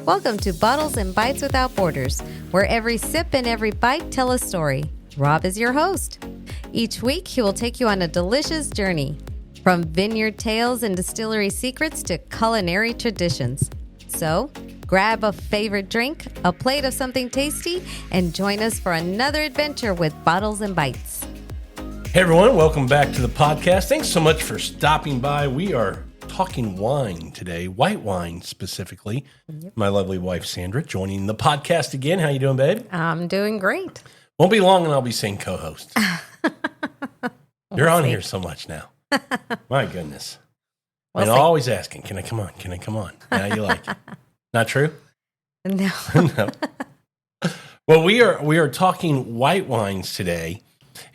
Welcome to Bottles and Bites Without Borders, where every sip and every bite tell a story. Rob is your host. Each week, he will take you on a delicious journey, from vineyard tales and distillery secrets to culinary traditions. So, grab a favorite drink, a plate of something tasty, and join us for another adventure with Bottles and Bites. Hey everyone, welcome back to the podcast. Thanks so much for stopping by. We are talking wine today, white wine specifically. Yep. My lovely wife Sandra joining the podcast again. How you doing, babe? I'm doing great. Won't be long and I'll be saying co-host. You're on here so much now. My goodness. And always asking, can I come on? Can I come on? Now you like it. Not true? No. No. Well, we are talking white wines today,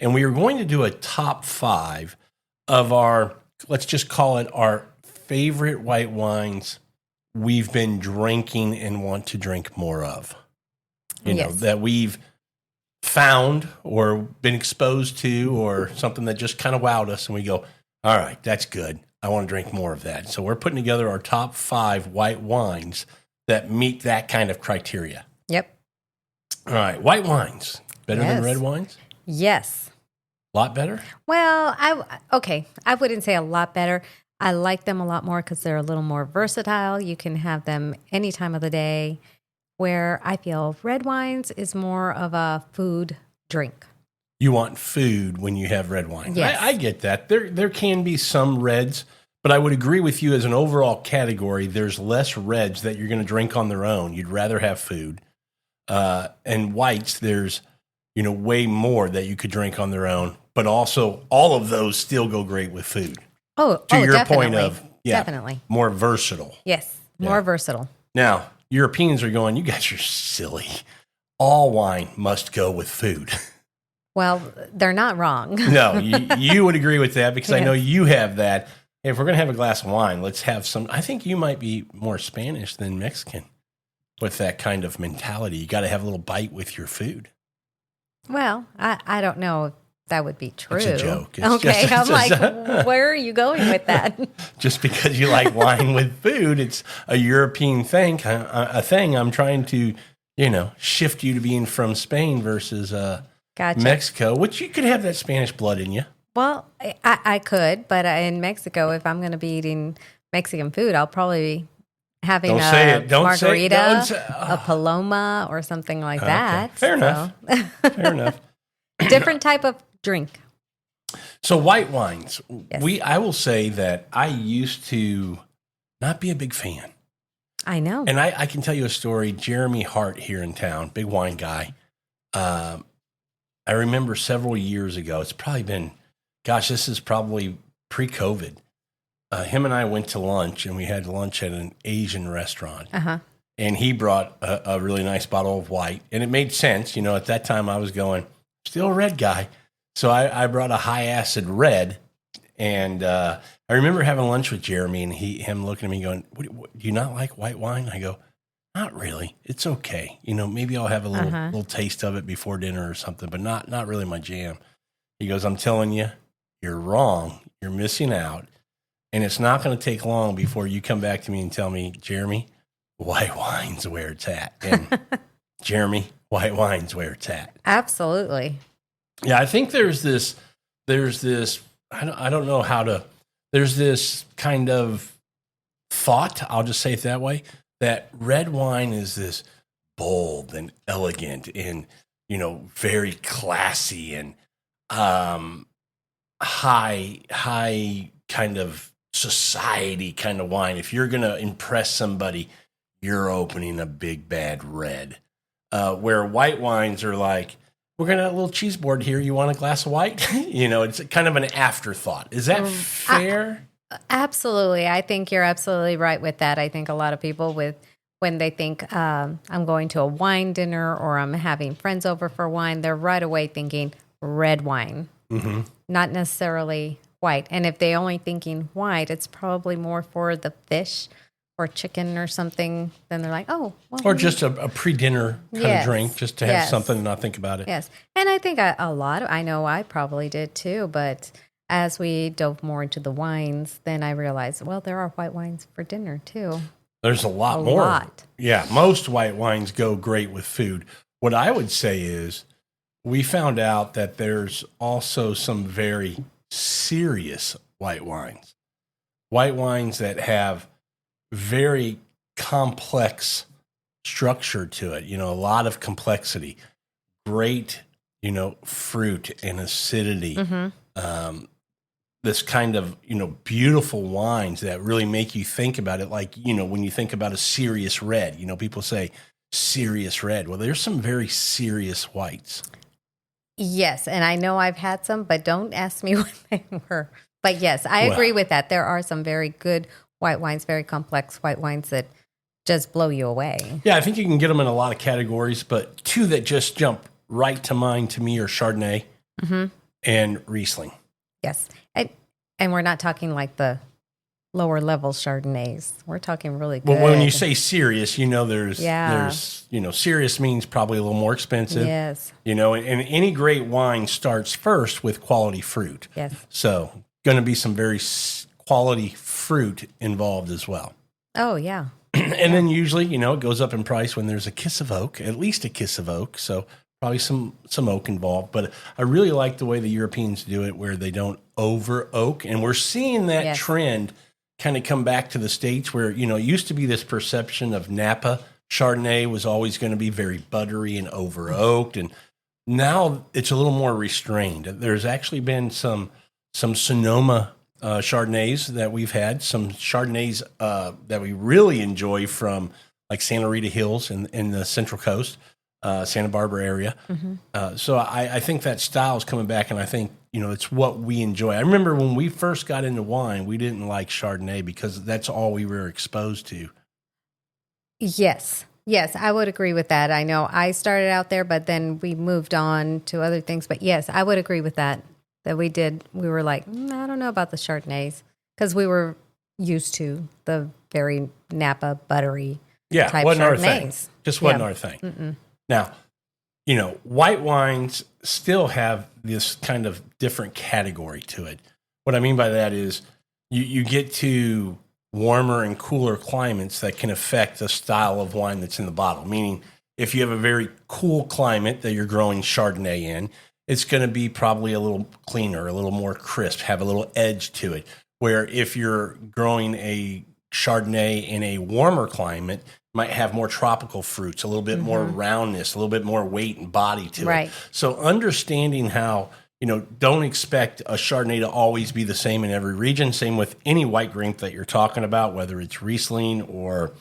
and we are going to do a top 5 of our, let's just call it our favorite white wines we've been drinking and want to drink more of. You know, that we've found or been exposed to, or something that just kind of wowed us, and we go, all right, that's good. I want to drink more of that. So we're putting together our top 5 white wines that meet that kind of criteria. Yep. All right, white wines. Better than red wines? Yes. A lot better? Well, I wouldn't say a lot better. I like them a lot more because they're a little more versatile. You can have them any time of the day, where I feel red wines is more of a food drink. You want food when you have red wine. Yes. I get that. There can be some reds, but I would agree with you as an overall category, there's less reds that you're going to drink on their own. You'd rather have food. And whites, there's, way more that you could drink on their own, but also all of those still go great with food. To your definitely. point of, definitely. More versatile. Yes, more versatile. Now, Europeans are going, you guys are silly. All wine must go with food. Well, they're not wrong. No, you would agree with that, because I know you have that. If we're going to have a glass of wine, let's have some. I think you might be more Spanish than Mexican with that kind of mentality. You got to have a little bite with your food. Well, I don't know if that would be true. It's a joke. I'm like, where are you going with that? Just because you like wine with food, it's a European thing. I'm trying to, shift you to being from Spain versus Mexico, which you could have that Spanish blood in you. Well, I could, but in Mexico, if I'm going to be eating Mexican food, I'll probably be having a margarita, a paloma, or something like that. Fair enough. Fair enough. Different type of drink. So white wines, yes. I will say that I used to not be a big fan. I know. And I can tell you a story. Jeremy Hart here in town, big wine guy. I remember several years ago, it's probably been, this is probably pre-COVID. Him and I went to lunch, and we had lunch at an Asian restaurant. Uh-huh. And he brought a really nice bottle of white. And it made sense. At that time I was going, still a red guy. So I brought a high acid red. And I remember having lunch with Jeremy, and him looking at me going, do you not like white wine? I go, not really. It's okay. Maybe I'll have a little taste of it before dinner or something, but not really my jam. He goes, I'm telling you, you're wrong. You're missing out. And it's not going to take long before you come back to me and tell me, Jeremy, white wine's where it's at. And Jeremy, white wine's where it's at. Absolutely. Yeah, I think there's this, I don't know how to, there's this kind of thought, I'll just say it that way, that red wine is this bold and elegant and, very classy and high kind of society kind of wine. If you're going to impress somebody, you're opening a big bad red. Where white wines are like, we're going to have a little cheese board here. You want a glass of white? It's kind of an afterthought. Is that fair? Absolutely. I think you're absolutely right with that. I think a lot of people when they think I'm going to a wine dinner or I'm having friends over for wine, they're right away thinking red wine, not necessarily white. And if they're only thinking white, it's probably more for the fish or chicken or something. Then they're like, oh. Well, or just a pre-dinner kind of drink, just to have something and not think about it. Yes. And I think I know I probably did too, but as we dove more into the wines, then I realized, well, there are white wines for dinner too. There's a lot more. Yeah, most white wines go great with food. What I would say is we found out that there's also some very serious white wines. White wines that have very complex structure to it, a lot of complexity, great, fruit and acidity. This kind of, beautiful wines that really make you think about it. Like, when you think about a serious red, people say serious red. Well, there's some very serious whites. Yes. And I know I've had some, but don't ask me what they were. But yes, I agree with that. There are some very good white wines, very complex white wines that just blow you away. Yeah, I think you can get them in a lot of categories, but two that just jump right to mind to me are Chardonnay and Riesling. Yes. And we're not talking like the lower level Chardonnays. We're talking really good. Well, when you say serious, there's serious means probably a little more expensive. Yes. And any great wine starts first with quality fruit. Yes. So going to be some very quality fruit involved as well. Oh, yeah. And then usually, it goes up in price when there's a kiss of oak, at least a kiss of oak. So probably some oak involved. But I really like the way the Europeans do it, where they don't over oak. And we're seeing that trend kind of come back to the States, where, it used to be this perception of Napa Chardonnay was always going to be very buttery and over oaked. And now it's a little more restrained. There's actually been some Sonoma Chardonnays that we've had, some Chardonnays that we really enjoy from like Santa Rita Hills in the Central Coast, Santa Barbara area. So I think that style is coming back, and I think, it's what we enjoy. I remember when we first got into wine, we didn't like Chardonnay because that's all we were exposed to. Yes, I would agree with that. I know I started out there, but then we moved on to other things. But yes, I would agree with that. That we were like, I don't know about the Chardonnays, because we were used to the very Napa buttery type wasn't Chardonnays. Our thing. Just wasn't our thing. Mm-mm. Now, white wines still have this kind of different category to it. What I mean by that is you get to warmer and cooler climates that can affect the style of wine that's in the bottle. Meaning, if you have a very cool climate that you're growing Chardonnay in, it's going to be probably a little cleaner, a little more crisp, have a little edge to it. Where if you're growing a Chardonnay in a warmer climate, it might have more tropical fruits, a little bit more roundness, a little bit more weight and body to it. So understanding how, don't expect a Chardonnay to always be the same in every region. Same with any white grape that you're talking about, whether it's Riesling or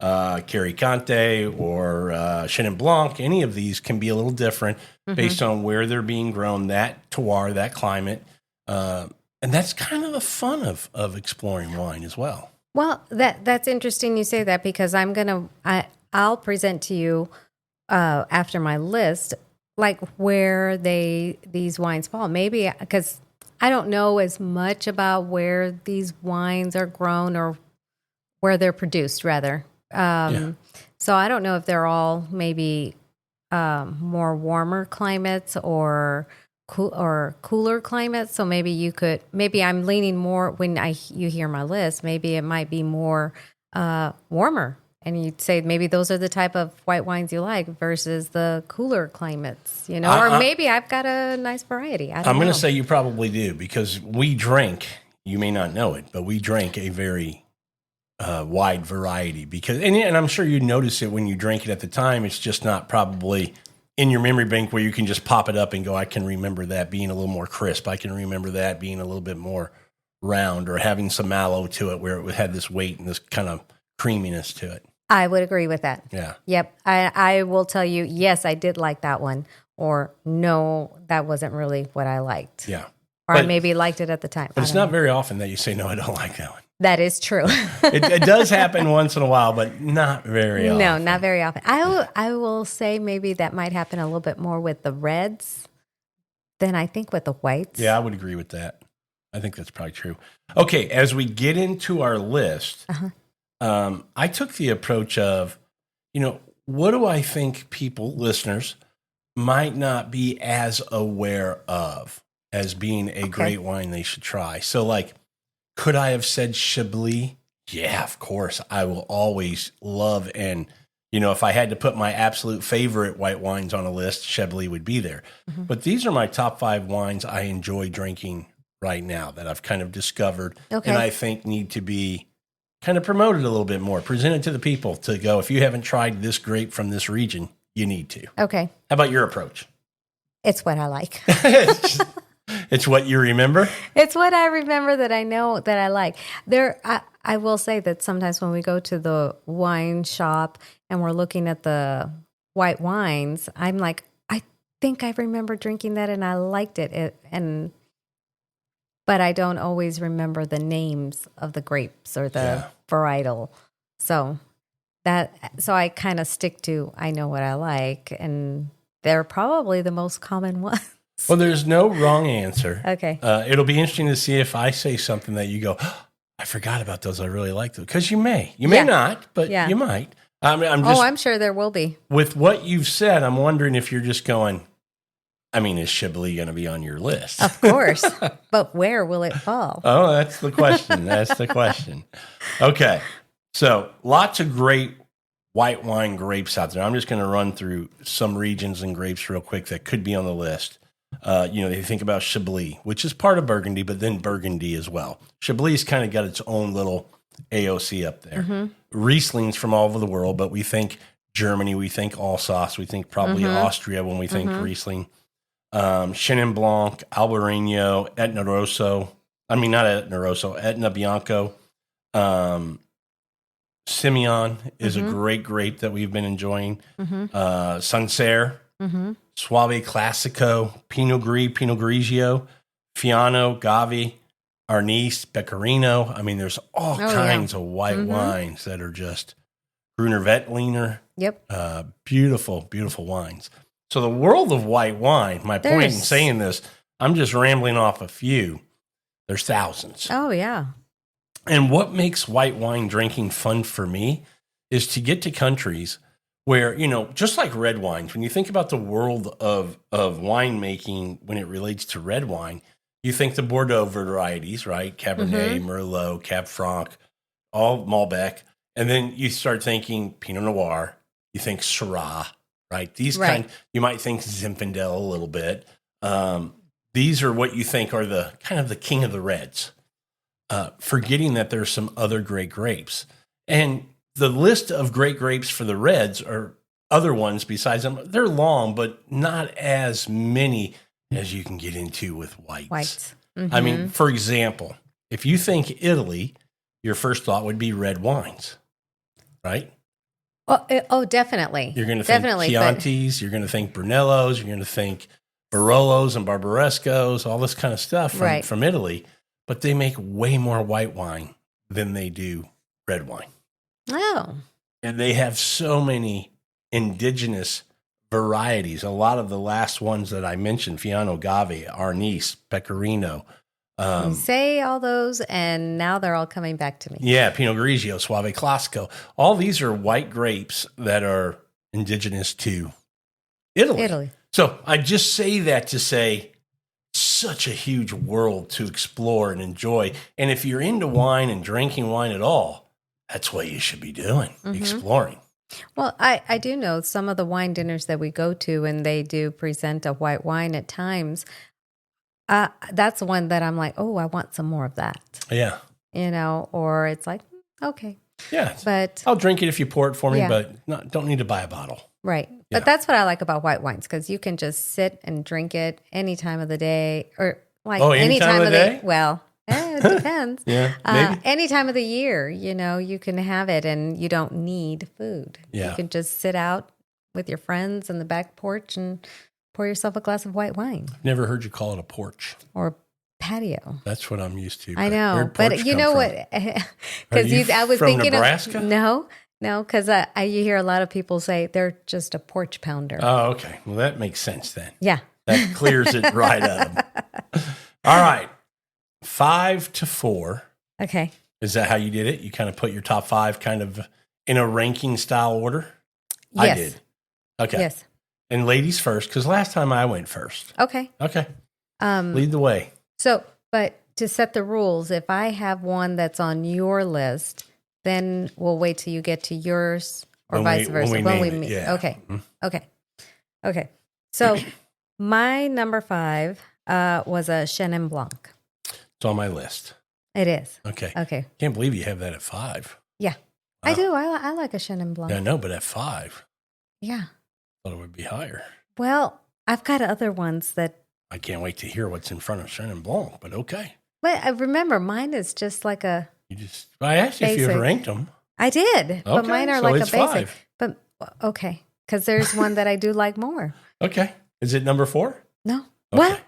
Caricante or Chenin Blanc. Any of these can be a little different based on where they're being grown, that terroir, that climate. And that's kind of the fun of exploring wine as well. Well, that's interesting you say that, because I'll present to you after my list, like where these wines fall. Maybe because I don't know as much about where these wines are grown or where they're produced, rather. So I don't know if they're all maybe more warmer climates or cooler climates. So maybe I'm leaning more when you hear my list, maybe it might be more warmer. And you'd say maybe those are the type of white wines you like versus the cooler climates, or maybe I've got a nice variety. I'm going to say you probably do, because we drink, you may not know it, but we drink a very wide variety, and I'm sure you notice it when you drink it at the time. It's just not probably in your memory bank where you can just pop it up and go, I can remember that being a little more crisp. I can remember that being a little bit more round, or having some mallow to it where it had this weight and this kind of creaminess to it. I would agree with that. Yeah. Yep. I will tell you, yes, I did like that one, or no, that wasn't really what I liked. Yeah. Or I maybe liked it at the time. But it's not very often that you say, no, I don't like that one. That is true. It does happen once in a while, but not very often. No, not very often. I will say maybe that might happen a little bit more with the reds than I think with the whites. Yeah, I would agree with that. I think that's probably true. Okay, as we get into our list, I took the approach of, what do I think listeners, might not be as aware of as being a great wine they should try? So, like, could I have said Chablis Yeah, of course. I will always love, and if I had to put my absolute favorite white wines on a list, Chablis would be there. Mm-hmm. But these are my top 5 wines I enjoy drinking right now that I've kind of discovered, Okay. and I think need to be kind of promoted a little bit more, presented to the people to go, if you haven't tried this grape from this region, you need to. Okay. How about your approach? It's what I like. It's what you remember? It's what I remember that I know that I like. I will say that sometimes when we go to the wine shop and we're looking at the white wines, I'm like, I think I remember drinking that and I liked it. But I don't always remember the names of the grapes or the varietal. So I kind of stick to, I know what I like, and they're probably the most common ones. Well, there's no wrong answer. Okay. It'll be interesting to see if I say something that you go, oh, I forgot about those. I really like them. Because you may not, but you might. I'm sure there will be. With what you've said, I'm wondering if you're just going, is Chablis going to be on your list? Of course. But where will it fall? Oh, that's the question. That's the question. Okay. So lots of great white wine grapes out there. I'm just going to run through some regions and grapes real quick that could be on the list. They think about Chablis, which is part of Burgundy, but then Burgundy as well. Chablis kind of got its own little AOC up there. Mm-hmm. Riesling's from all over the world, but we think Germany, we think Alsace, we think probably Austria when we think Riesling. Chenin Blanc, Albarino, Etna Rosso. Not Etna Rosso, Etna Bianco. Simeon is a great grape that we've been enjoying. Sancerre, Suave Classico, Pinot Gris, Pinot Grigio, Fiano, Gavi, Arnis, Pecorino. There's all kinds of white wines that are just Gruner Veltliner. Yep. Beautiful, beautiful wines. So the world of white wine, my point in saying this, I'm just rambling off a few. There's thousands. Oh, yeah. And what makes white wine drinking fun for me is to get to countries where, just like red wines, when you think about the world of winemaking when it relates to red wine, you think the Bordeaux varieties, right? Cabernet, Merlot, Cab Franc, all Malbec. And then you start thinking Pinot Noir, you think Syrah, right? These kind, you might think Zinfandel a little bit. These are what you think are the kind of the king of the reds. Forgetting that there's some other great grapes. And the list of great grapes for the reds or other ones besides them, they're long, but not as many as you can get into with whites. For example, if you think Italy, your first thought would be red wines, right? Oh, definitely. You're going to think Chiantis, you're going to think Brunellos, you're going to think Barolos and Barbarescos, all this kind of stuff from Italy. But they make way more white wine than they do red wine. Oh. And they have so many indigenous varieties. A lot of the last ones that I mentioned, Fiano, Gavi, Arnis, Pecorino. You say all those, and now they're all coming back to me. Yeah, Pinot Grigio, Suave Classico. All these are white grapes that are indigenous to Italy. So I just say that to say, such a huge world to explore and enjoy. And if you're into wine and drinking wine at all, that's what you should be doing, exploring. Well, I do know some of the wine dinners that we go to, and they do present a white wine at times. That's one that I'm like, oh, I want some more of that. Yeah. Or it's like, okay. Yeah. But I'll drink it if you pour it for me, but don't need to buy a bottle. Right. Yeah. But that's what I like about white wines, because you can just sit and drink it any time of the day, or any time of the day? Well, it depends. Any time of the year, you can have it and you don't need food. Yeah. You can just sit out with your friends on the back porch and pour yourself a glass of white wine. Never heard you call it a porch. Or patio. That's what I'm used to. I know. But you know what? Because I was thinking Nebraska? No, because you hear a lot of people say they're just a porch pounder. Oh, okay. Well, that makes sense then. Yeah. That clears it right up. All right. 5 to 4. Okay. Is that how you did it? You kind of put your top 5 kind of in a ranking style order? Yes. I did. Okay. Yes. And ladies first, because last time I went first. Okay. Lead the way. So, but to set the rules, if I have one that's on your list then we'll wait till you get to yours or vice versa. When we meet. Yeah. Okay. Okay. So my number 5 was a Chenin Blanc. It's on my list. It is. Okay. Can't believe you have that at 5. Yeah. Wow. I do. I like a Chenin Blanc. Yeah, I know, but at 5. Yeah. I thought it would be higher. Well, I've got other ones that. I can't wait to hear what's in front of Chenin Blanc, but okay. But I remember mine is just like a. I asked you if you ranked them. I did, okay, but mine are so like it's a basic. 5. But okay, because there's one that I do like more. Okay. Is it number 4? No. Okay. What?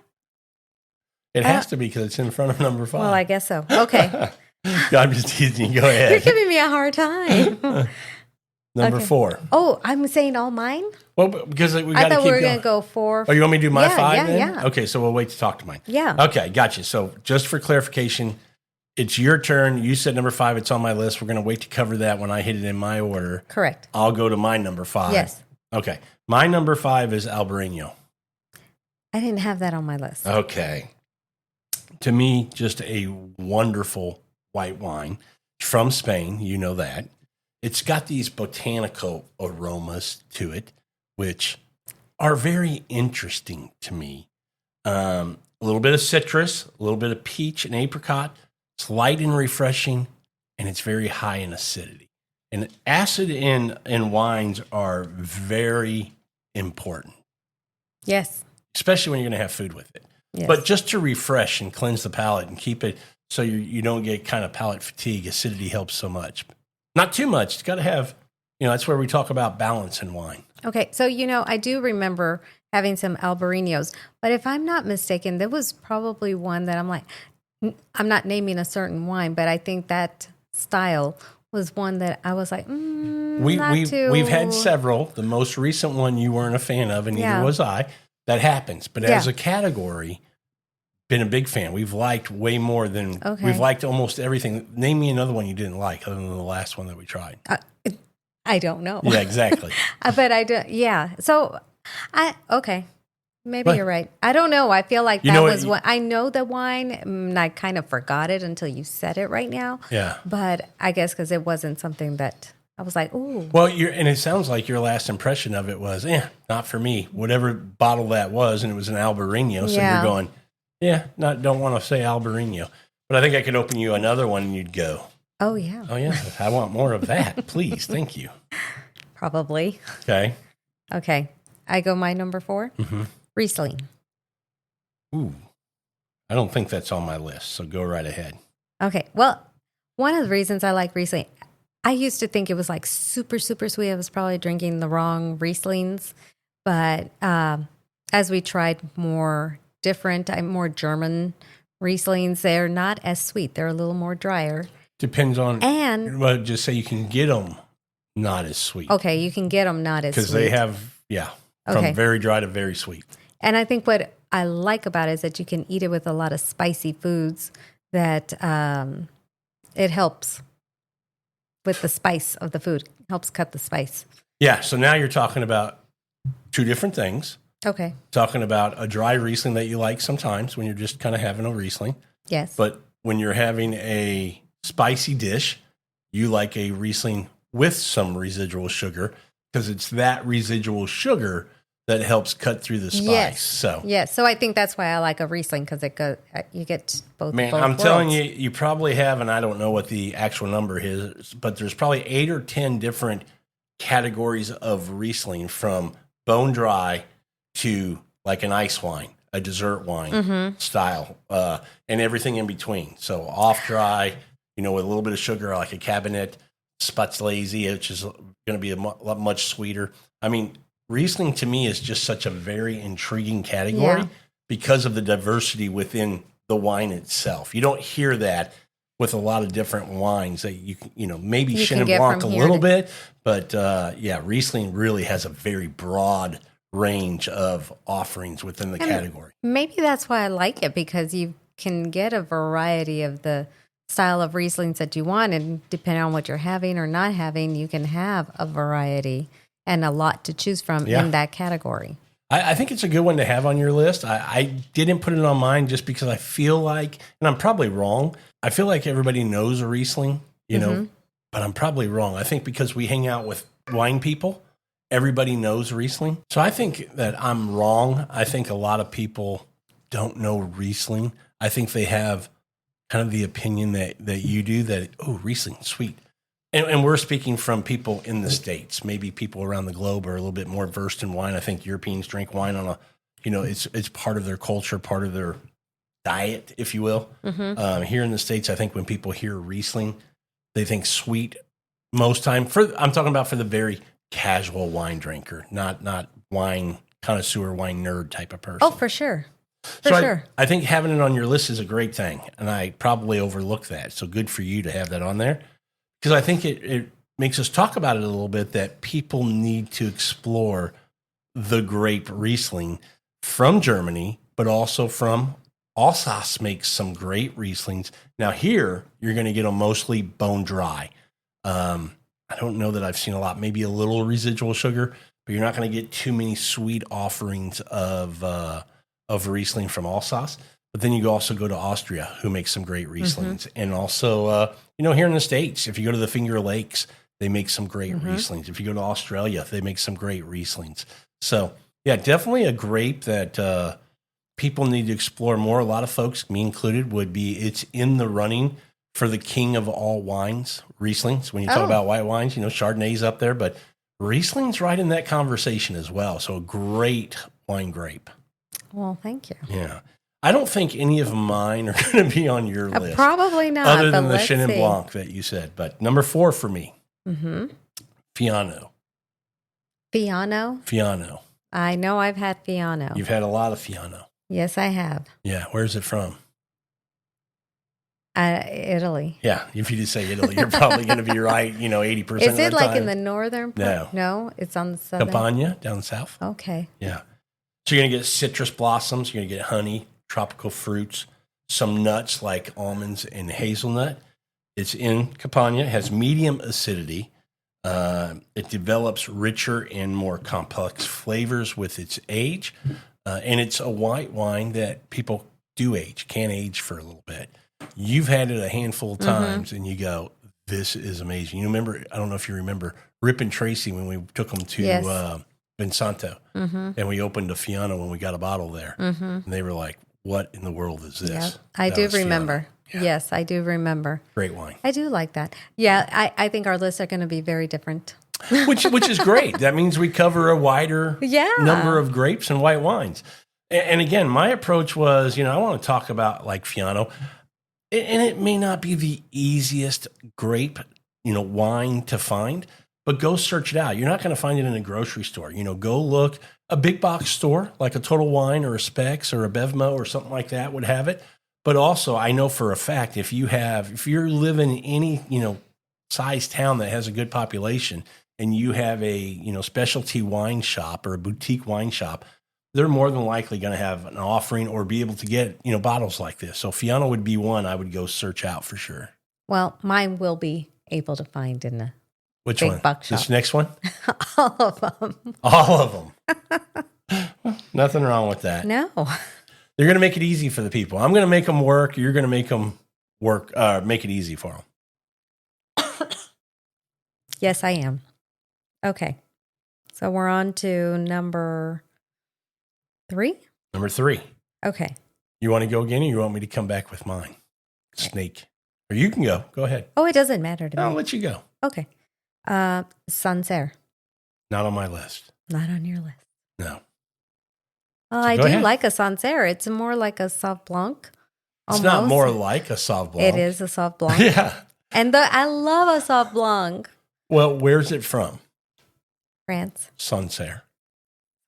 It has to be because it's in front of number 5. Well, I guess so. Okay. I'm just teasing you. Go ahead. You're giving me a hard time. Number 4. Oh, I'm saying all mine? Well, because we got to keep I thought we were going to go 4. Oh, you want me to do my 5 then? Yeah. Okay, so we'll wait to talk to mine. Yeah. Okay, gotcha. So just for clarification, it's your turn. You said number 5. It's on my list. We're going to wait to cover that when I hit it in my order. Correct. I'll go to my number 5. Yes. Okay. My number 5 is Albarino. I didn't have that on my list. Okay. To me, just a wonderful white wine from Spain. You know that. It's got these botanical aromas to it, which are very interesting to me. A little bit of citrus, a little bit of peach and apricot. It's light and refreshing, and it's very high in acidity. And acid in wines are very important. Yes. Especially when you're going to have food with it. Yes. But just to refresh and cleanse the palate and keep it so you don't get kind of palate fatigue, acidity helps so much. Not too much. It's got to have, that's where we talk about balance in wine. Okay. So, I do remember having some Albarinos, but if I'm not mistaken, there was probably one that I'm like, I'm not naming a certain wine, but I think that style was one that I was like, we've had several. The most recent one you weren't a fan of, and neither was I. That happens. But as a category, been a big fan. We've liked way more than we've liked almost everything. Name me another one you didn't like other than the last one that we tried. I don't know. Yeah, exactly. But I do. Yeah. So maybe you're right. I don't know. I feel like that was what I know the wine, and I kind of forgot it until you said it right now. Yeah. But I guess because it wasn't something that I was like, ooh. Well, and it sounds like your last impression of it was, not for me. Whatever bottle that was, and it was an Albarino. So you're going, don't want to say Albarino. But I think I could open you another one and you'd go, oh, yeah. Oh, yeah. I want more of that. Please. Thank you. Probably. Okay. I go my number 4. Mm-hmm. Riesling. Ooh. I don't think that's on my list, so go right ahead. Okay. Well, one of the reasons I like Riesling, I used to think it was like super, super sweet. I was probably drinking the wrong Rieslings. But as we tried more German Rieslings, they're not as sweet. They're a little more drier. Depends on, just say you can get them not as sweet. Okay, you can get them not as sweet. Because they have, from very dry to very sweet. And I think what I like about it is that you can eat it with a lot of spicy foods that it helps with the spice of the food, helps cut the spice. Yeah, so now you're talking about 2 different things. Okay. Talking about a dry Riesling that you like sometimes when you're just kind of having a Riesling. Yes. But when you're having a spicy dish, you like a Riesling with some residual sugar because it's that residual sugar that helps cut through the spice. So I think that's why I like a Riesling because you get both. Man, both I'm worlds. telling you, you probably have, and I don't know what the actual number is, but there's probably 8 or 10 different categories of Riesling from bone dry to like an ice wine, a dessert wine style, and everything in between. So off dry, with a little bit of sugar, like a Cabernet Spätlese, which is going to be a lot much sweeter. I mean, Riesling to me is just such a very intriguing category because of the diversity within the wine itself. You don't hear that with a lot of different wines that maybe you Chenin Blanc a little bit, but Riesling really has a very broad range of offerings within the category. Maybe that's why I like it because you can get a variety of the style of Rieslings that you want, and depending on what you're having or not having, you can have a variety and a lot to choose from in that category. I think it's a good one to have on your list. I didn't put it on mine just because I feel like, and I'm probably wrong, I feel like everybody knows a Riesling, but I'm probably wrong. I think because we hang out with wine people, everybody knows Riesling. So I think that I'm wrong. I think a lot of people don't know Riesling. I think they have kind of the opinion that you do that, oh, Riesling, sweet. And we're speaking from people in the States. Maybe people around the globe are a little bit more versed in wine. I think Europeans drink wine on it's part of their culture, part of their diet, if you will. Here in the States, I think when people hear Riesling, they think sweet most time. I'm talking about for the very casual wine drinker, not wine connoisseur, wine nerd type of person. Oh, for sure. Sure. I think having it on your list is a great thing, and I probably overlooked that. So good for you to have that on there, because I think it makes us talk about it a little bit, that people need to explore the grape Riesling from Germany, but also from Alsace makes some great Rieslings. Now here, you're going to get them mostly bone dry. I don't know that I've seen a lot, maybe a little residual sugar, but you're not going to get too many sweet offerings of Riesling from Alsace. But then you also go to Austria, who makes some great Rieslings. And also, here in the States, if you go to the Finger Lakes, they make some great Rieslings. If you go to Australia, they make some great Rieslings. So, yeah, definitely a grape that people need to explore more. A lot of folks, me included, it's in the running for the king of all wines, Rieslings. When you talk about white wines, Chardonnay's up there, but Riesling's right in that conversation as well. So a great wine grape. Well, thank you. Yeah. I don't think any of mine are going to be on your list. Probably not. Other than the Chenin Blanc that you said. But number 4 for me, Fiano. Fiano? I know I've had Fiano. You've had a lot of Fiano. Yes, I have. Yeah. Where's it from? Italy. Yeah. If you just say Italy, you're probably going to be right, 80% of the time. Is it like in the northern part? No, it's on the southern. Campania, down south. Okay. Yeah. So you're going to get citrus blossoms. You're going to get honey, tropical fruits, some nuts like almonds and hazelnut. It's in Campania. It has medium acidity. It develops richer and more complex flavors with its age. And it's a white wine that people can age for a little bit. You've had it a handful of times, and you go, this is amazing. You remember, I don't know if you remember, Rip and Tracy when we took them to Vinsanto, and we opened a Fiano when we got a bottle there. And they were like, what in the world is this? Yeah, I do remember. Yeah. Yes, I do remember. Great wine. I do like that. Yeah, I think our lists are going to be very different. which is great. That means we cover a wider number of grapes and white wines. And again, my approach was, I want to talk about like Fiano. And it may not be the easiest grape, wine to find, but go search it out. You're not going to find it in a grocery store. Go look. A big box store like a Total Wine or a Specs or a Bevmo or something like that would have it. But also, I know for a fact if you're living in any size town that has a good population and you have a specialty wine shop or a boutique wine shop, they're more than likely going to have an offering or be able to get, bottles like this. So Fiano would be one I would go search out for sure. Well, mine will be able to find in a Which big one? buckshop. This next one? All of them. All of them. Nothing wrong with that. No. They're going to make it easy for the people. I'm going to make them work. You're going to make them work, make it easy for them. Yes, I am. Okay. So we're on to number 3? Number 3. Okay. You want to go again or you want me to come back with mine? Snake. Or you can go. Go ahead. Oh, it doesn't matter to me. I'll let you go. Okay. Sancerre. Not on my list. Not on your list. No. Oh, So I go do ahead. like a Sancerre. It's more like a Sauv Blanc. It's not more like a Sauv Blanc. It is a Sauv Blanc. Yeah. And I love a Sauv Blanc. Well, where's it from? France. Sancerre.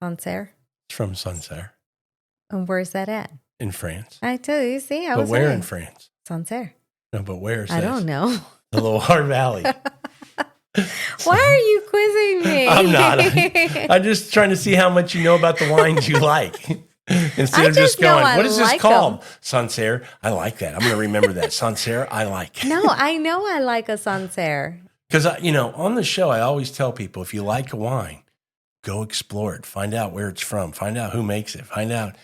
Sancerre. It's from Sancerre And where's that at? in France. I tell you, see, I But was where right. in France? Sancerre. No, but where is I this? don't know. The Loire Valley. Why are you quizzing me? I'm not. I'm just trying to see how much you know about the wines you like. Instead I of just just know going, I what is this like called? Sancerre. I like that. I'm going to remember that. Sancerre, I like. No, I know I like a Sancerre. Because, on the show, I always tell people, if you like a wine, go explore it. Find out where it's from. Find out who makes it. Find out.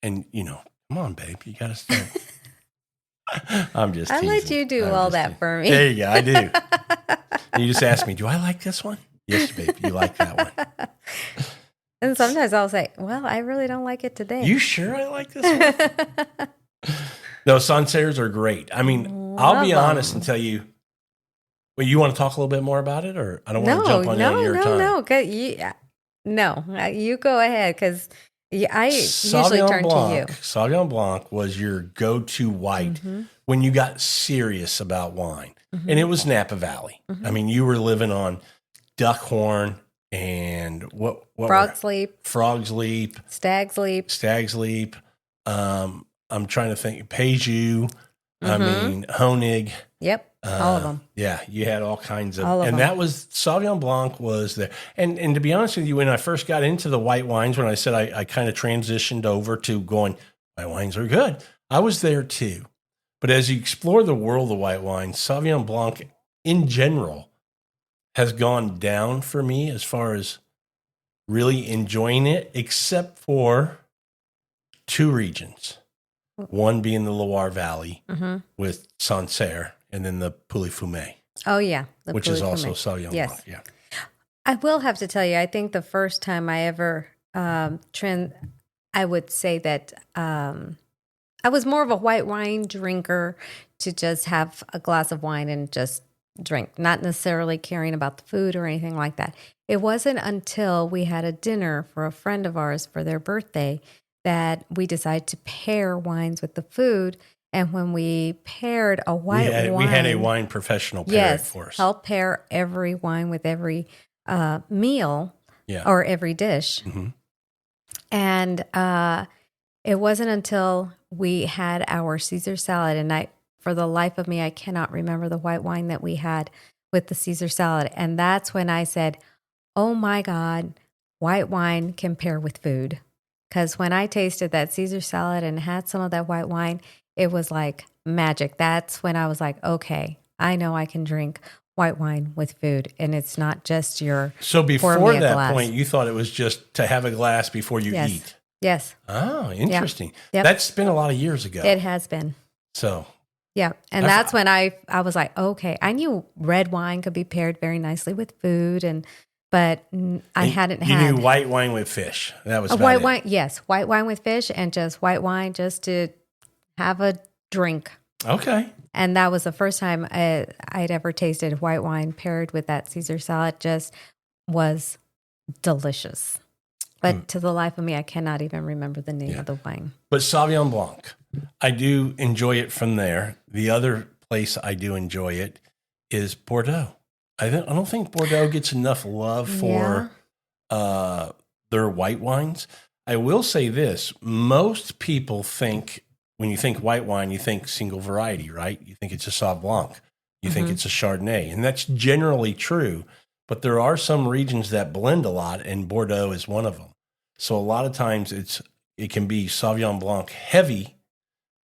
And, come on, babe. You got to start. I'm just I teasing. let you do all that for me. There you go. I do. You just asked me, do I like this one? Yes, babe. You like that one. And sometimes I'll say, well, I really don't like it today. You sure I like this one? No, Sancerres are great. I mean, I'll be honest and tell you. Well, you want to talk a little bit more about it, or I don't want to jump on your time. No, you go ahead because I usually turn to you. Sauvignon Blanc was your go-to white when you got serious about wine, and it was Napa Valley. I mean, you were living on Duckhorn and what Frog's Leap, Stag's Leap. I'm trying to think. Pejou. I mean, Honig. Yep. All of them. Yeah, you had all kinds of, and that was Sauvignon Blanc was there. And to be honest with you, when I first got into the white wines, when I said I kind of transitioned over to going, white wines are good, I was there too. But as you explore the world of white wines, Sauvignon Blanc in general has gone down for me as far as really enjoying it, except for two regions. One being the Loire Valley with Sancerre, and then the Pouilly-Fumé. Oh, yeah. Which is also Sauvignon Blanc. Yeah. I will have to tell you, I think the first time I ever I would say that I was more of a white wine drinker to just have a glass of wine and just drink, not necessarily caring about the food or anything like that. It wasn't until we had a dinner for a friend of ours for their birthday that we decided to pair wines with the food. And when we paired a white wine... We had a wine professional pair it for us. Help pair every wine with every meal or every dish. And it wasn't until we had our Caesar salad, and for the life of me, I cannot remember the white wine that we had with the Caesar salad. And that's when I said, oh my God, white wine can pair with food. Because when I tasted that Caesar salad and had some of that white wine, it was like magic. That's when I was like, okay, I know I can drink white wine with food, and it's not just your. So before that point, you thought it was just to have a glass before you eat. Yes. Oh, interesting. Yep. That's been a lot of years ago. It has been. So. Yeah, and that's when I was like, okay, I knew red wine could be paired very nicely with food, but I hadn't had. You knew white wine with fish. That was white wine. Yes, white wine with fish, and just white wine just to have a drink. Okay. And that was the first time I'd ever tasted white wine paired with that Caesar salad. Just was delicious. But to the life of me, I cannot even remember the name of the wine. But Sauvignon Blanc, I do enjoy it from there. The other place I do enjoy it is Bordeaux. I don't think Bordeaux gets enough love for their white wines. I will say this. Most people think, when you think white wine, you think single variety, right? You think it's a Sauv Blanc. You think it's a Chardonnay. And that's generally true. But there are some regions that blend a lot, and Bordeaux is one of them. So a lot of times it can be Sauvignon Blanc heavy,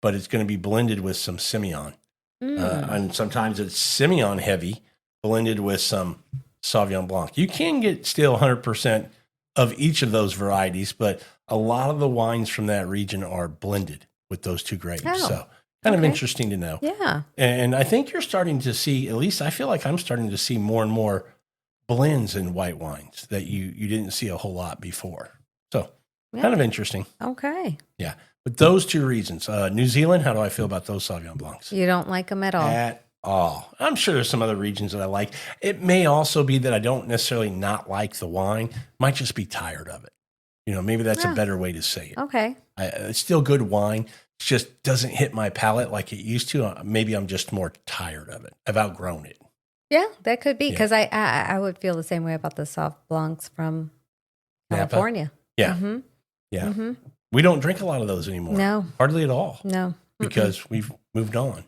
but it's going to be blended with some Semillon. And sometimes it's Semillon heavy, blended with some Sauvignon Blanc. You can get still 100% of each of those varieties, but a lot of the wines from that region are blended with those two grapes. Oh, so kind of interesting to know. Yeah. And I think you're starting to see, at least I feel like I'm starting to see more and more blends in white wines that you didn't see a whole lot before. So kind of interesting. Okay. Yeah. But those two regions, New Zealand, how do I feel about those Sauvignon Blancs? You don't like them at all? At all. I'm sure there's some other regions that I like. It may also be that I don't necessarily not like the wine. Might just be tired of it. Maybe that's a better way to say it. Okay. It's still good wine. It just doesn't hit my palate like it used to. Maybe I'm just more tired of it. I've outgrown it. Yeah, that could be, because I would feel the same way about the Sauv Blancs from California. Napa? Yeah. Yeah. We don't drink a lot of those anymore. No. Hardly at all. No. Because we've moved on.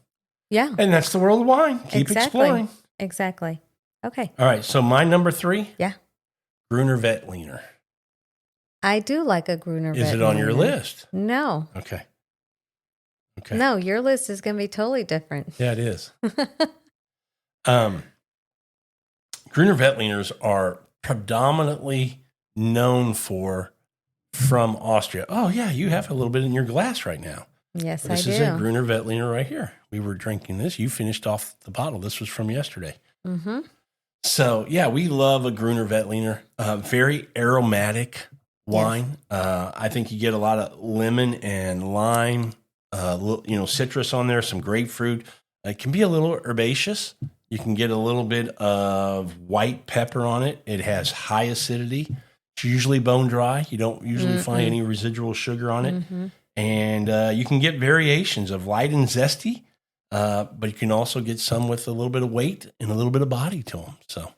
Yeah. And that's the world of wine. Keep exploring. Exactly. Okay. All right. So my number 3? Yeah. Gruner Veltliner. I do like a Gruner Veltliner. Is it on your list? No. Okay. No, your list is going to be totally different. Yeah, it is. Gruner Veltliners are predominantly known from Austria. Oh, yeah, you have a little bit in your glass right now. Yes, This I is a do. Gruner Veltliner right here. We were drinking this. You finished off the bottle. This was from yesterday. Mm-hmm. So, yeah, we love a Gruner Veltliner. Very aromatic wine. Yes. I think you get a lot of lemon and lime, citrus on there, some grapefruit. It can be a little herbaceous. You can get a little bit of white pepper on it. It has high acidity. It's usually bone dry. You don't usually find any residual sugar on it. Mm-hmm. And you can get variations of light and zesty, but you can also get some with a little bit of weight and a little bit of body to them. So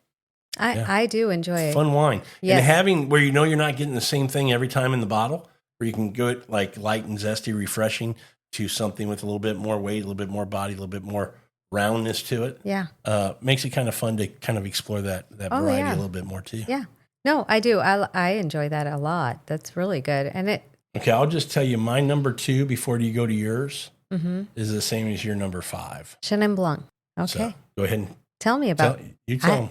I do enjoy it. fun wine. Yes. And having where you're not getting the same thing every time in the bottle, where you can go it like light and zesty, refreshing to something with a little bit more weight, a little bit more body, a little bit more roundness to it. Yeah. Makes it kind of fun to kind of explore that variety a little bit more too. Yeah. No, I do. I enjoy that a lot. That's really good. And Okay, I'll just tell you my number 2 before you go to yours mm-hmm. is the same as your number 5. Chenin Blanc. Okay. So go ahead and Tell me about tell them.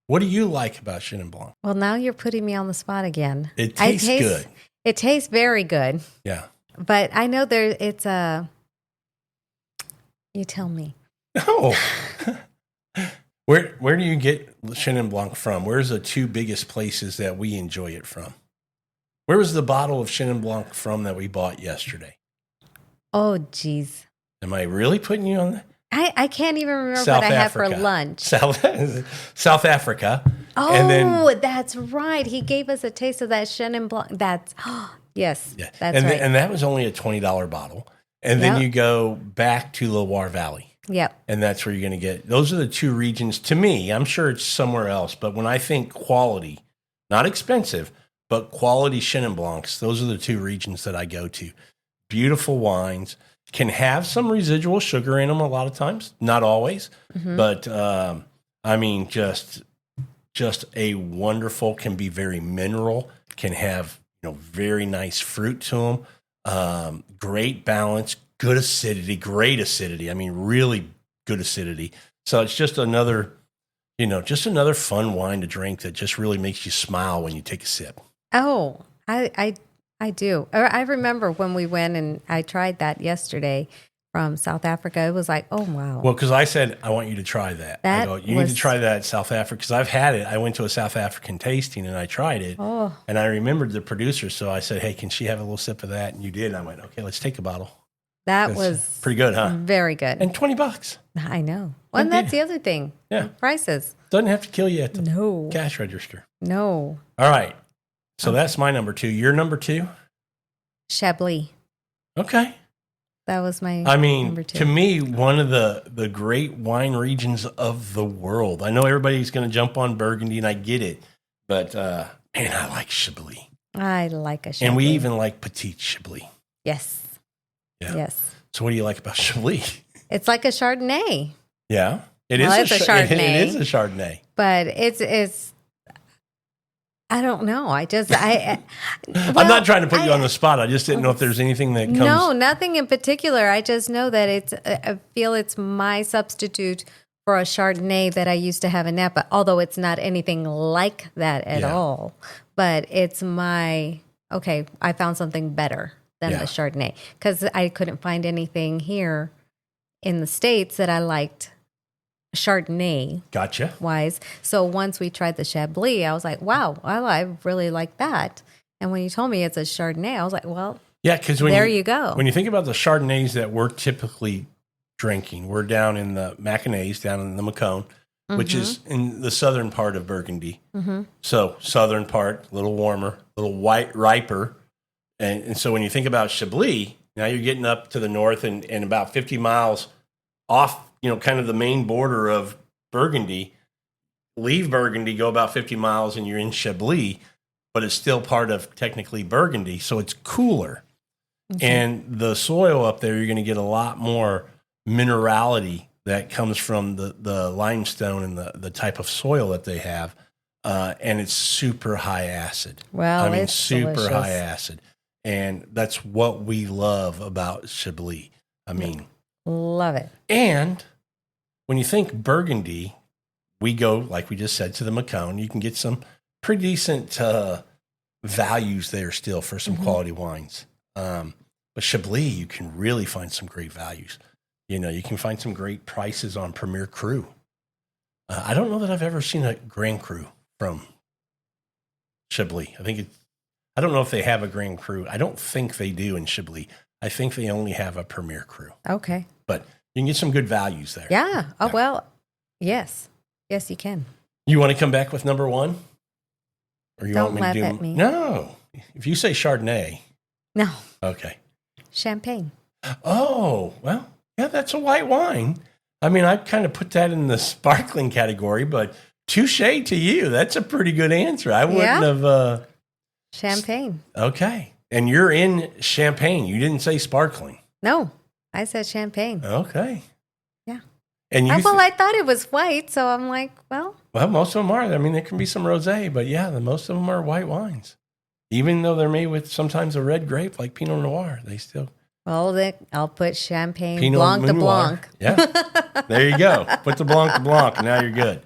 What do you like about Chenin Blanc? Well, now you're putting me on the spot again. It tastes good. It tastes very good. Yeah. But I know it's a. You tell me. Oh. Where do you get Chenin Blanc from? Where's the 2 biggest places that we enjoy it from? Where was the bottle of Chenin Blanc from that we bought yesterday? Oh, geez. Am I really putting you on that? I can't even remember South what I had for Africa. lunch. South Africa. Oh, and then, that's right. He gave us a taste of that Chenin Blanc. Yes, yeah. that's right. And that was only a $20 bottle. And then you go back to Loire Valley. Yep. And that's where you're going to get. Those are the 2 regions. To me, I'm sure it's somewhere else, but when I think quality, not expensive, but quality Chenin Blancs, those are the 2 regions that I go to. Beautiful wines. Can have some residual sugar in them a lot of times, not always, but I mean, just a wonderful. Can be very mineral. Can have very nice fruit to them. Great balance, good acidity, great acidity. I mean, really good acidity. So it's just another fun wine to drink that just really makes you smile when you take a sip. Oh, I do. I remember when we went and I tried that yesterday from South Africa. It was like, oh, wow. Well, because I said, I want you to try that. You need to try that at South Africa because I've had it. I went to a South African tasting and I tried it. Oh. And I remembered the producer. So I said, hey, can she have a little sip of that? And you did. And I went, okay, let's take a bottle. That was pretty good, huh? Very good. And $20. I know. Well, and that's the other thing. Yeah. Prices. Doesn't have to kill you at the cash register. No. All right. So that's my number 2. Your number 2? Chablis. Okay. That was my number 2. To me, one of the great wine regions of the world. I know everybody's going to jump on Burgundy, and I get it. But, man, I like Chablis. I like a Chablis. And we even like Petit Chablis. Yes. Yeah. Yes. So what do you like about Chablis? It's like a Chardonnay. Yeah. It's a Chardonnay. It is a Chardonnay. But it's I don't know. I'm not trying to put you on the spot. I just didn't know if there's anything that comes. No, nothing in particular. I just know that I feel it's my substitute for a Chardonnay that I used to have in Napa, although it's not anything like that at all. But it's I found something better than the Chardonnay because I couldn't find anything here in the States that I liked Chardonnay wise. So once we tried the Chablis, I was like, wow, I really like that. And when you told me it's a Chardonnay, I was like, well, because there you go. When you think about the Chardonnays that we're typically drinking, we're down in the Macanaise, down in the Macon, which is in the southern part of Burgundy. Mm-hmm. So southern part, a little warmer, a little riper. And so when you think about Chablis, now you're getting up to the north and about 50 miles off, kind of the main border of Burgundy. Leave Burgundy, go about 50 miles, and you're in Chablis, but it's still part of technically Burgundy, so it's cooler. Okay. And the soil up there, you're going to get a lot more minerality that comes from the limestone and the type of soil that they have, and it's super high acid. Well, it's super delicious. High acid. And that's what we love about Chablis. Love it. And when you think Burgundy, we go, like we just said, to the Macon. You can get some pretty decent values there still for some quality wines. But Chablis, you can really find some great values. You can find some great prices on Premier Cru. I don't know that I've ever seen a Grand Cru from Chablis. I don't know if they have a Grand Cru. I don't think they do in Chablis. I think they only have a Premier Cru. Okay. But you can get some good values there. Yeah. Oh, well, yes. Yes, you can. You want to come back with number one? Or you Don't want me laugh to do at me. No. If you say Chardonnay. No. Okay. Champagne. Oh, well, yeah, that's a white wine. I mean, I kind of put that in the sparkling category, but touche to you. That's a pretty good answer. I wouldn't have. Champagne. Okay. And you're in Champagne. You didn't say sparkling. No, I said champagne. Okay. Yeah. And you I thought it was white, so I'm like, well. Well, most of them are. I mean, there can be some rosé, but yeah, most of them are white wines. Even though they're made with sometimes a red grape like Pinot Noir, they still. Well, then I'll put champagne Pinot Blanc de Noir. Blanc. Yeah. There you go. Put the Blanc de Blanc, and now you're good.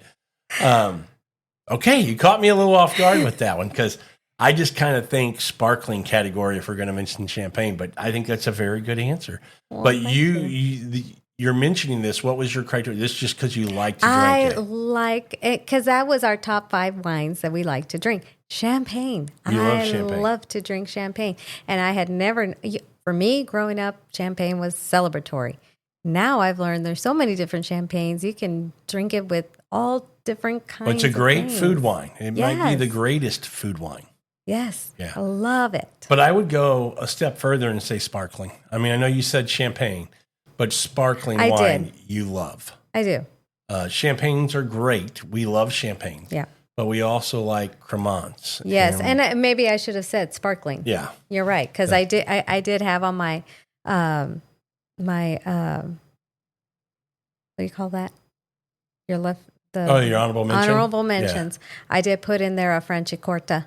Okay, you caught me a little off guard with that one because I just kind of think sparkling category if we're going to mention champagne, but I think that's a very good answer. Well, but you're mentioning this. What was your criteria? This just because you like to drink I it? like it because that was our top 5 wines that we like to drink. Champagne. You love champagne. I love to drink champagne. And I had never, for me, growing up, champagne was celebratory. Now I've learned there's so many different champagnes. You can drink it with all different kinds of It's a great things. food wine. It might be Yes. the greatest food wine. Yes. Yeah. I love it. But I would go a step further and say sparkling. I mean, I know you said champagne, but sparkling wine you love. I do. Champagnes are great. We love champagne. Yeah. But we also like cremants. Yes. And maybe I should have said sparkling. Yeah. You're right. Because I did have on my, what do you call that? Your left. Your honorable mention? Honorable mentions. Yeah. I did put in there a Franciacorta.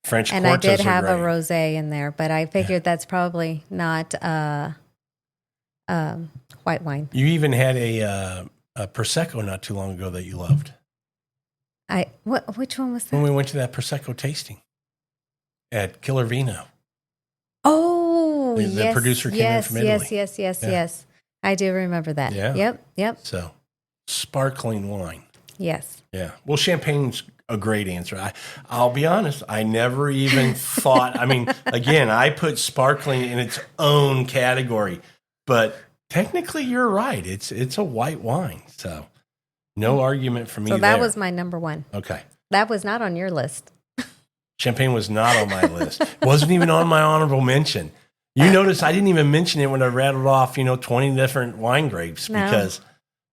French and I did have a rosé in there, but I figured that's probably not white wine. You even had a Prosecco not too long ago that you loved. Which one was that? When we went to that Prosecco tasting at Killer Vino. Oh, the yes. producer came in from Italy. Yes. I do remember that. Yeah. Yep. So, sparkling wine. Yes. Yeah. Well, champagne's a great answer. I'll be honest. I never even thought. I mean, again, I put sparkling in its own category, but technically, you're right. It's a white wine, so no argument for me. So that was my number one. Okay. That was not on your list. Champagne was not on my list. Wasn't even on my honorable mention. You notice I didn't even mention it when I rattled off, 20 different wine grapes because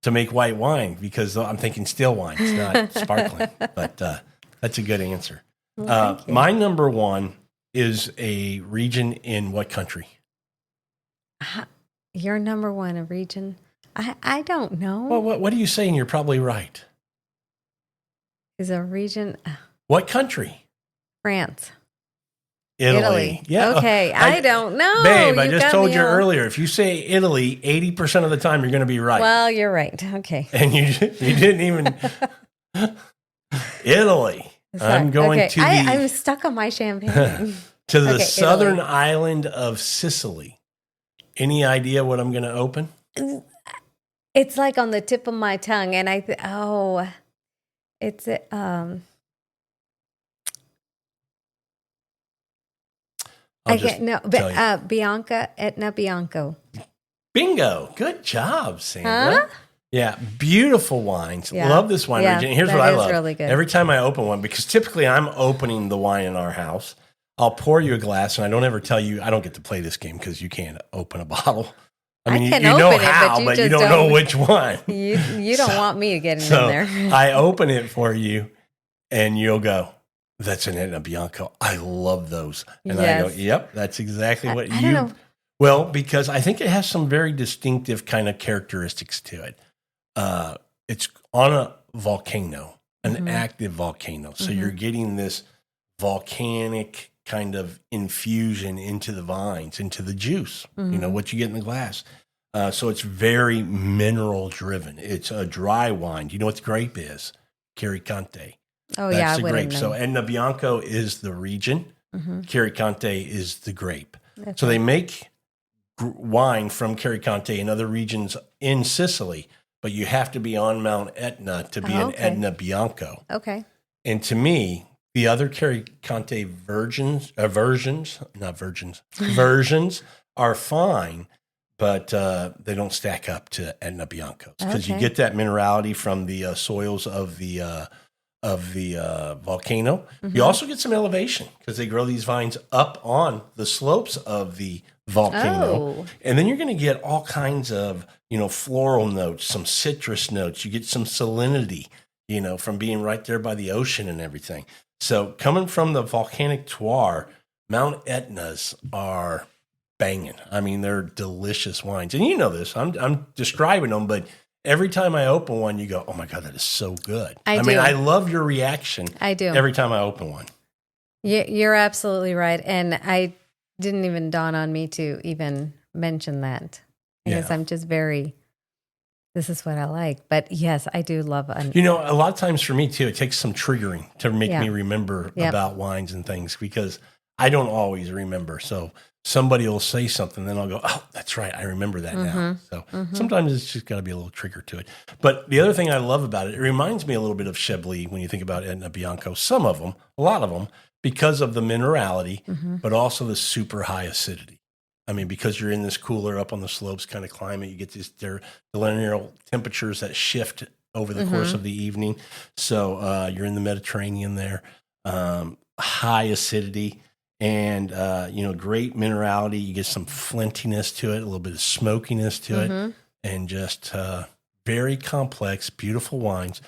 to make white wine, because I'm thinking still wine, it's not sparkling. But that's a good answer. Well, my number one is a region in what country? Your number one, a region? I don't know. Well, what are you saying? You're probably right. Is a region? What country? France. Italy. Yeah. Okay. I don't know. Babe, I just told you earlier, if you say Italy, 80% of the time you're going to be right. Well, you're right. Okay. And you didn't even... Italy. I'm going to I'm stuck on my champagne. to the southern island of Sicily. Any idea what I'm going to open? It's like on the tip of my tongue. And it's Bianca Etna Bianco. Bingo. Good job, Sandra. Huh? Yeah, beautiful wines. Yeah. Love this wine region. Here's what I love. Really good. Every time I open one, because typically I'm opening the wine in our house, I'll pour you a glass, and I don't ever tell you, I don't get to play this game because you can't open a bottle. I mean, you know how, but you don't know which one. You don't want me to get in there. I open it for you, and you'll go, that's an Etna Bianco. I love those. And I go, yep, that's exactly what I don't know. Well, because I think it has some very distinctive kind of characteristics to it. It's on a volcano, an active volcano. So you're getting this volcanic kind of infusion into the vines, into the juice, what you get in the glass. So it's very mineral driven. It's a dry wine. Do you know what the grape is? Caricante. Oh, That's I the grape. know. So Etna Bianco is the region. Caricante is the grape. So they make wine from Caricante and other regions in Sicily, but you have to be on Mount Etna to be an Etna Bianco. Okay. And to me, the other Caricante versions are fine, but they don't stack up to Etna Biancos because you get that minerality from the soils of the volcano. You also get some elevation because they grow these vines up on the slopes of the volcano. And then you're going to get all kinds of, floral notes, some citrus notes. You get some salinity, from being right there by the ocean and everything. So coming from the volcanic terroir, Mount Etna's are banging. I mean, they're delicious wines. And you know this, I'm describing them, but every time I open one, you go, oh my God, that is so good. I mean, I love your reaction. I do. Every time I open one. You're absolutely right. And I didn't even dawn on me to even mention that because I'm just this is what I like. But yes, I do love a lot of times for me too, it takes some triggering to make me remember about wines and things because I don't always remember. So somebody will say something, then I'll go, oh, that's right. I remember that now. So sometimes it's just got to be a little trigger to it. But the other thing I love about it, it reminds me a little bit of Chablis when you think about Etna Bianco. Some of them, a lot of them, because of the minerality, but also the super high acidity. I mean, because you're in this cooler up on the slopes kind of climate, you get these diurnal temperatures that shift over the course of the evening. So you're in the Mediterranean there, high acidity and, great minerality. You get some flintiness to it, a little bit of smokiness to it, and just very complex, beautiful wines.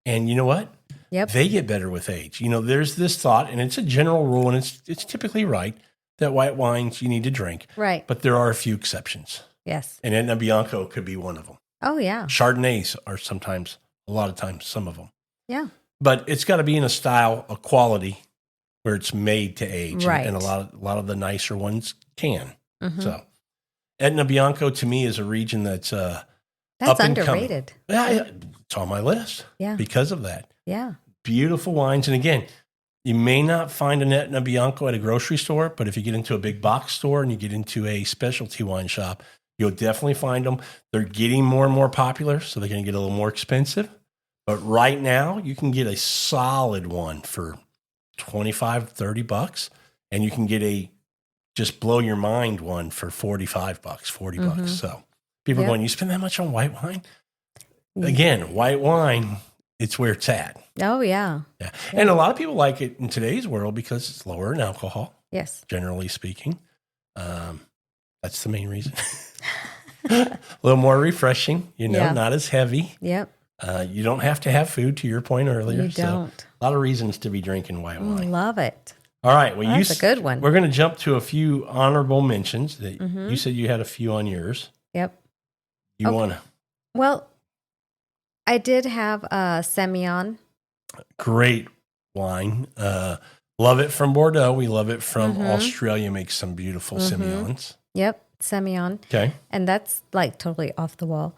And you know what? Yep. They get better with age. There's this thought, and it's a general rule, and it's typically right, that white wines you need to drink. Right. But there are a few exceptions. Yes. And Etna Bianco could be one of them. Oh, yeah. Chardonnays are a lot of times, some of them. Yeah. But it's got to be in a style, a quality where it's made to age. Right. And a lot of the nicer ones can. So Etna Bianco to me is a region that's up and underrated. Yeah, it's on my list. Yeah. Because of that. Yeah. Beautiful wines. And again, you may not find an Etna Bianco at a grocery store, but if you get into a big box store and you get into a specialty wine shop, you'll definitely find them. They're getting more and more popular, so they're going to get a little more expensive. But right now, you can get a solid one for $25, $30, and you can get a just blow your mind one for $45, $40. So people are going, you spend that much on white wine? Again, white wine, it's where it's at. Oh, yeah. Yeah. And a lot of people like it in today's world because it's lower in alcohol. Yes. Generally speaking. That's the main reason. A little more refreshing, not as heavy. Yep. You don't have to have food, to your point earlier. You don't. So a lot of reasons to be drinking white wine. Love it. All right. Well, that's a good one. We're going to jump to a few honorable mentions. That you said you had a few on yours. Yep. You want to? Well, I did have a Semillon. Great wine. Love it from Bordeaux. We love it from Australia. Makes some beautiful Semillons. Yep, Semillon. Okay. And that's like totally off the wall.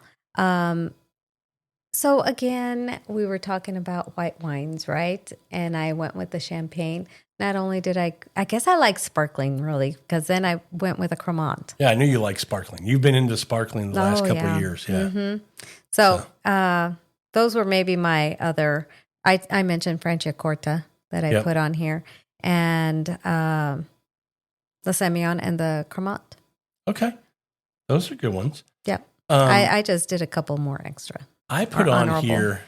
So again, we were talking about white wines, right? And I went with the champagne. Not only did I guess I like sparkling really, because then I went with a Cremant. Yeah, I knew you liked sparkling. You've been into sparkling the last couple of years. Yeah. So those were maybe my other. I mentioned Franciacorta that I put on here, and the Semillon and the Cremant. Okay, those are good ones. Yep. I just did a couple more extra. I put on here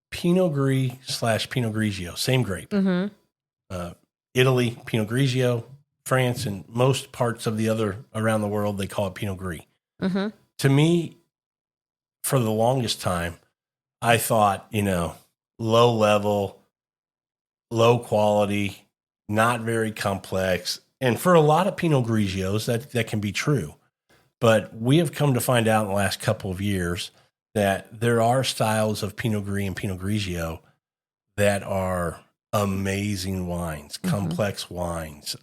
Pinot Gris / Pinot Grigio, same grape. Italy, Pinot Grigio, France, and most parts of the other around the world, they call it Pinot Gris. To me, for the longest time, I thought, low level, low quality, not very complex. And for a lot of Pinot Grigios, that can be true. But we have come to find out in the last couple of years that there are styles of Pinot Gris and Pinot Grigio that are amazing wines, complex wines,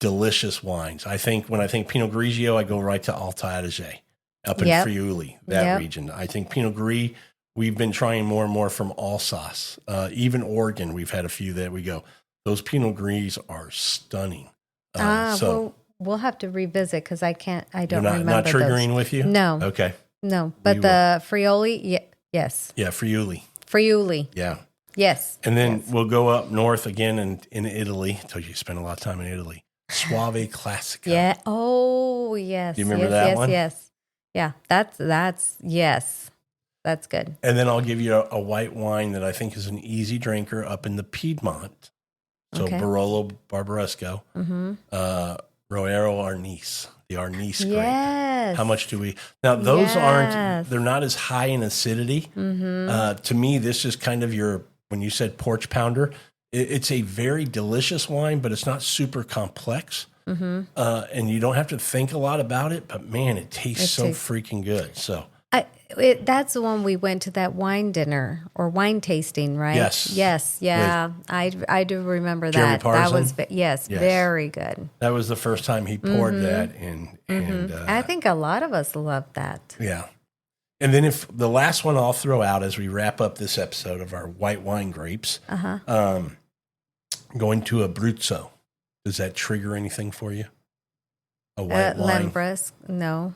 delicious wines. When I think Pinot Grigio, I go right to Alta Adige up in Friuli, that region. I think Pinot Gris, we've been trying more and more from Alsace. Even Oregon, we've had a few that we go, those Pinot Gris are stunning. Well, we'll have to revisit because I don't You're remember not triggering those. with you? No. Okay. No, but the Friuli, yes. Yeah, Friuli. Friuli. Yeah. Yes. And then we'll go up north again in Italy. I told you spent a lot of time in Italy. Suave Classico. Yeah. Oh, yes. Do you remember that one? Yes. Yeah. That's yes. That's good. And then I'll give you a white wine that I think is an easy drinker up in the Piedmont. So Barolo Barbaresco, Roero Arnis, the Arnis grape. Yes. How much do we? Now, those they're not as high in acidity. To me, this is kind of when you said porch pounder, it's a very delicious wine, but it's not super complex. And you don't have to think a lot about it, but man, it tastes so freaking good. So. That's the one we went to that wine dinner or wine tasting, right? Yes. Yeah. I do remember Jeremy that. Parson? That was very good. That was the first time he poured that, and I think a lot of us love that. Yeah. And then if the last one I'll throw out as we wrap up this episode of our white wine grapes, going to Abruzzo. Does that trigger anything for you? A white wine? Lambrusque? No.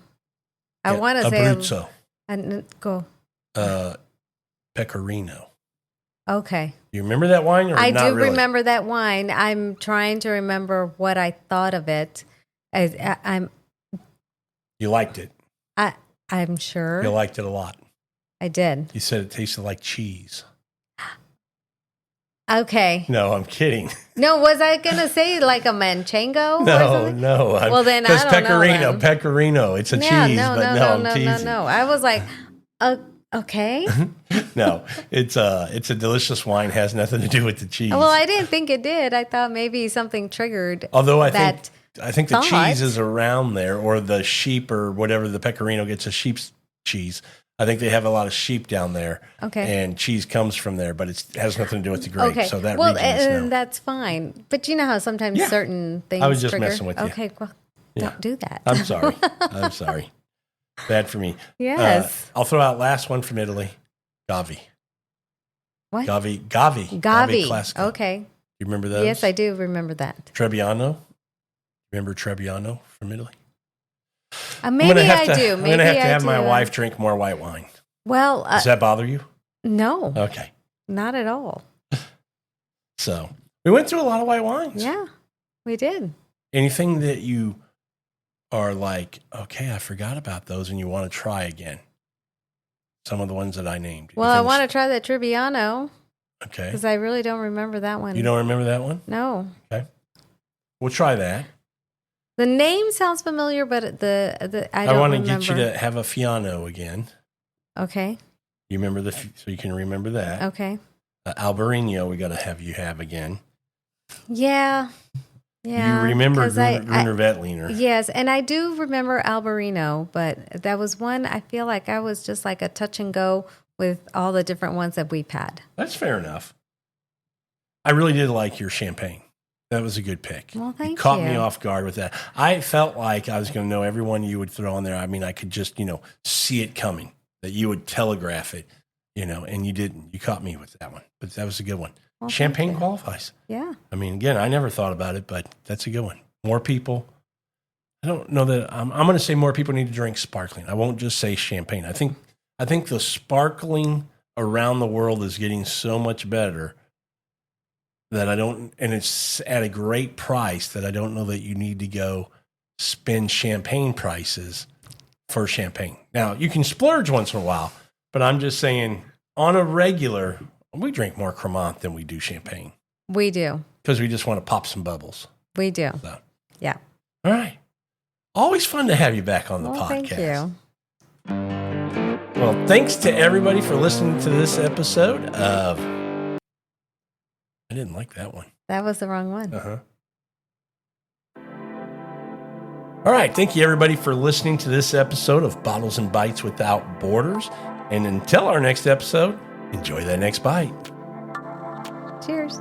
I want to say Abruzzo. Go. Pecorino. Okay. You remember that wine? Or I not do really? remember that wine. I'm trying to remember what I thought of it. You liked it. I'm sure. You liked it a lot. I did. You said it tasted like cheese. Okay. No, I'm kidding. No, was I going to say like a manchego? No. Well, then I don't know. Pecorino. It's a cheese, I'm teasing. No. I was like, okay. No, it's a delicious wine. Has nothing to do with the cheese. Well, I didn't think it did. I thought maybe something triggered. Although I think the cheese is around there, or the sheep, or whatever. The Pecorino gets a sheep's cheese. I think they have a lot of sheep down there. Okay. And cheese comes from there, but it has nothing to do with the grape. Okay. So that region is that's fine. But you know how sometimes certain things I was just trigger? messing with you. Okay, well, don't do that. I'm sorry. Bad for me. Yes. I'll throw out last one from Italy. Gavi. What? Gavi Classico. Okay. You remember those? Yes, I do remember that. Trebbiano. Remember Trebbiano from Italy? Maybe I do. I'm going to have my wife drink more white wine. Well, does that bother you? No. Okay. Not at all. So we went through a lot of white wines. Yeah, we did. Anything that you are like, okay, I forgot about those and you want to try again? Some of the ones that I named. Well, I want to try that Trebbiano. Okay. Because I really don't remember that one. You don't remember that one? No. Okay. We'll try that. The name sounds familiar, but I don't remember. I want to get you to have a Fiano again. Okay. You remember so you can remember that. Okay. Albarino, we got to have you have again. Yeah. Yeah. You remember Gruner Veltliner. Yes, and I do remember Albarino, but that was one I feel like I was just like a touch and go with all the different ones that we've had. That's fair enough. I really did like your champagne. That was a good pick. Well, thank you. Caught me off guard with that. I felt like I was going to know every one you would throw on there. I mean, I could just, see it coming, that you would telegraph it, and you didn't. You caught me with that one, but that was a good one. Well, champagne qualifies. Yeah. I mean, again, I never thought about it, but that's a good one. More people. I don't know that I'm going to say more people need to drink sparkling. I won't just say champagne. I think the sparkling around the world is getting so much better that and it's at a great price that I don't know that you need to go spend champagne prices for champagne. Now, you can splurge once in a while, but I'm just saying on a regular, we drink more Cremant than we do champagne. We do. Because we just want to pop some bubbles. We do. So. Yeah. All right. Always fun to have you back on the podcast. Thank you. Well, thanks to everybody for listening to this episode of... I didn't like that one. That was the wrong one. Uh-huh. All right. Thank you, everybody, for listening to this episode of Bottles and Bites Without Borders. And until our next episode, enjoy that next bite. Cheers.